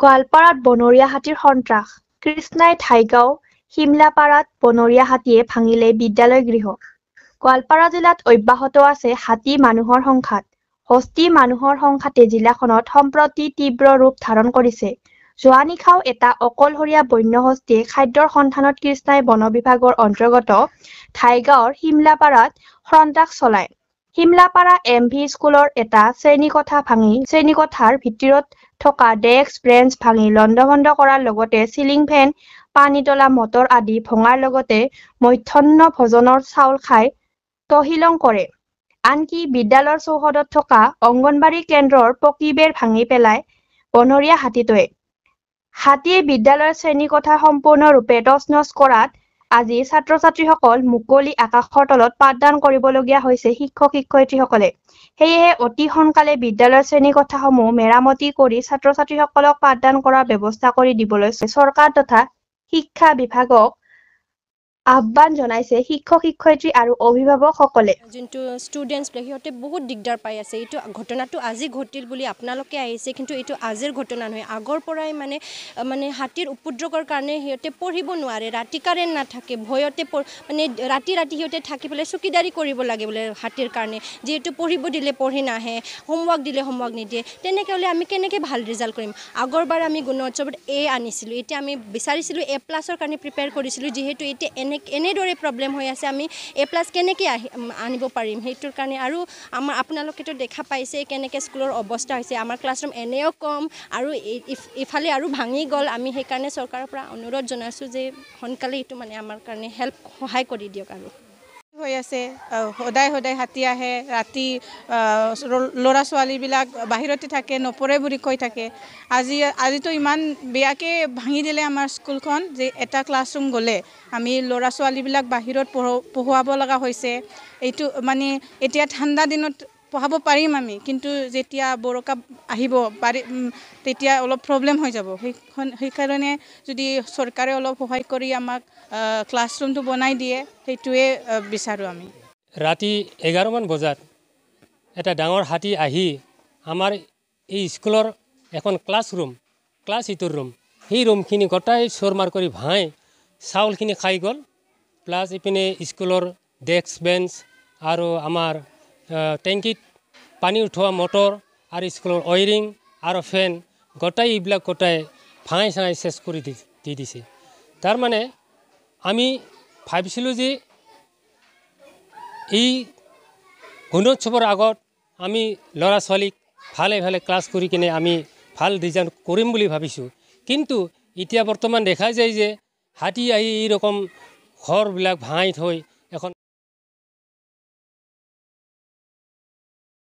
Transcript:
গোৱালপাৰাত বনৰীয়া হাতীৰ সন্ত্ৰাস, কৃষ্ণাই ঠাইগাঁও, শিমলাপাৰাত বনৰীয়া হাতীয়ে ভাঙিলে বিদ্যালয় গৃহ। গোৱালপাৰা জিলাত অব্যাহত আছে হাতী মানুহৰ সংঘাত। হস্তী মানুহৰ সংঘাতে জিলাখনত সম্প্ৰতি তীব্ৰ ৰূপ ধাৰণ কৰিছে। যোৱা নিশাও এটা অকলশৰীয়া বন্য হস্তীয়ে খাদ্যৰ সন্ধানত কৃষ্ণাই বন বিভাগৰ অন্তৰ্গত ঠাইগাঁৱৰ শিমলাপাৰাত সন্ত্ৰাস চলায়। শিমলাপাৰা এম.ভি. স্কুলৰ এটা শ্ৰেণীকোঠা ভাঙি শ্ৰেণীকোঠাৰ ভিতৰত থকা ডেস্ক, বেঞ্চ ভাঙি লণ্ডভণ্ড কৰাৰ লগতে চিলিং ফেন, পানীতলা মটৰ আদি ভঙাৰ লগতে মধ্যাহ্ন ভোজনৰ চাউল খাই তহিলং কৰে। আনকি বিদ্যালয়ৰ চৌহদত থকা অংগনবাড়ী কেন্দ্ৰৰ পকী বেৰ ভাঙি পেলায় বনৰীয়া হাতীটোৱে। হাতীয়ে বিদ্যালয়ৰ শ্ৰেণীকোঠা সম্পূৰ্ণৰূপে তছনছ কৰাত আজি ছাত্ৰ-ছাত্ৰীসকল মুকলি আকাশৰ তলত পাঠদান কৰিবলগীয়া হৈছে শিক্ষক-শিক্ষয়িত্ৰীসকলে। সেয়েহে অতি সোনকালে বিদ্যালয়ৰ শ্ৰেণীকোঠাসমূহ মেৰামতি কৰি ছাত্ৰ-ছাত্ৰীসকলক পাঠদান কৰাৰ ব্যৱস্থা কৰি দিবলৈ চৰকাৰ তথা শিক্ষা বিভাগক আহ্বান জনাইছে শিক্ষক-শিক্ষয়িত্ৰী আৰু অভিভাৱকসকলে। যোনটো ষ্টুডেণ্টছ সিহঁতে বহুত দিগদাৰ পাই আছে। এইটো ঘটনাটো আজি ঘটিল বুলি আপোনালোকে আহিছে, কিন্তু এইটো আজিৰ ঘটনা নহয়। আগৰ পৰাই মানে হাতীৰ উপদ্ৰৱৰ কাৰণে সিহঁতে পঢ়িব নোৱাৰে, ৰাতি কাৰেণ্ট নাথাকে, ভয়তে মানে ৰাতি সিহঁতে থাকি পেলাই চকীদাৰী কৰিব লাগে বোলে হাতীৰ কাৰণে। যিহেতু পঢ়িব দিলে পঢ়ি নাহে, হোমৱৰ্ক দিলে হোমৱৰ্ক নিদিয়ে। তেনেকৈ হ'লে আমি কেনেকৈ ভাল ৰিজাল্ট কৰিম? আগৰবাৰ আমি গুণোৎসৱত A আনিছিলোঁ, এতিয়া আমি বিচাৰিছিলোঁ A+ কাৰণে প্ৰিপেয়াৰ কৰিছিলোঁ। যিহেতু এতিয়া এনেদৰে প্ৰব্লেম হৈ আছে, আমি A+ কেনেকৈ আনিব পাৰিম? সেইটোৰ কাৰণে আৰু আপোনালোকেতো দেখা পাইছে কেনেকৈ স্কুলৰ অৱস্থা হৈছে। আমাৰ ক্লাছৰুম এনেও কম আৰু ইফালে আৰু ভাঙি গ'ল। আমি সেইকাৰণে চৰকাৰৰ পৰা অনুৰোধ জনাইছোঁ যে সোনকালে এইটো মানে আমাৰ কাৰণে সহায় কৰি দিয়ক। আৰু হৈ আছে সদায় হাতী আহে, ৰাতি ল'ৰা ছোৱালীবিলাক বাহিৰতে থাকে, নপৰে বুলি কৈ থাকে। আজিতো ইমান বেয়াকৈ ভাঙি দিলে আমাৰ স্কুলখন যে এটা ক্লাছৰুম গ'লে আমি ল'ৰা ছোৱালীবিলাক বাহিৰত পঢ়ুৱাব লগা হৈছে। এইটো মানে এতিয়া ঠাণ্ডা দিনত পঢ়াব পাৰিম আমি, কিন্তু যেতিয়া বৰকাপ আহিব তেতিয়া অলপ প্ৰব্লেম হৈ যাব। সেইকাৰণে যদি চৰকাৰে অলপ সহায় কৰি আমাক ক্লাছৰুমটো বনাই দিয়ে, সেইটোৱে বিচাৰোঁ আমি। ৰাতি 11মান বজাত এটা ডাঙৰ হাতী আহি আমাৰ এই স্কুলৰ এখন ক্লাছ 8ৰ ৰুম, সেই ৰুমখিনি গোটাই চোৰমাৰ কৰি ভাঙি চাউলখিনি খাই গ'ল। প্লাছ ইপিনে স্কুলৰ ডেস্ক, বেঞ্চ আৰু আমাৰ টেংকিত পানী উঠোৱা মটৰ আৰু স্কুলৰ ৱায়াৰিং আৰু ফেন এইবিলাক ভাঙাই চাঙাই চেছ কৰি দি দিছে। তাৰমানে আমি ভাবিছিলোঁ যে এই গুণোৎসৱৰ আগত আমি ল'ৰা ছোৱালীক ভালে ক্লাছ কৰি কিনে আমি ভাল ৰিজাল্ট কৰিম বুলি ভাবিছোঁ। কিন্তু এতিয়া বৰ্তমান দেখা যায় যে হাতী আহি এইৰকম ঘৰবিলাক ভাঙাই থৈ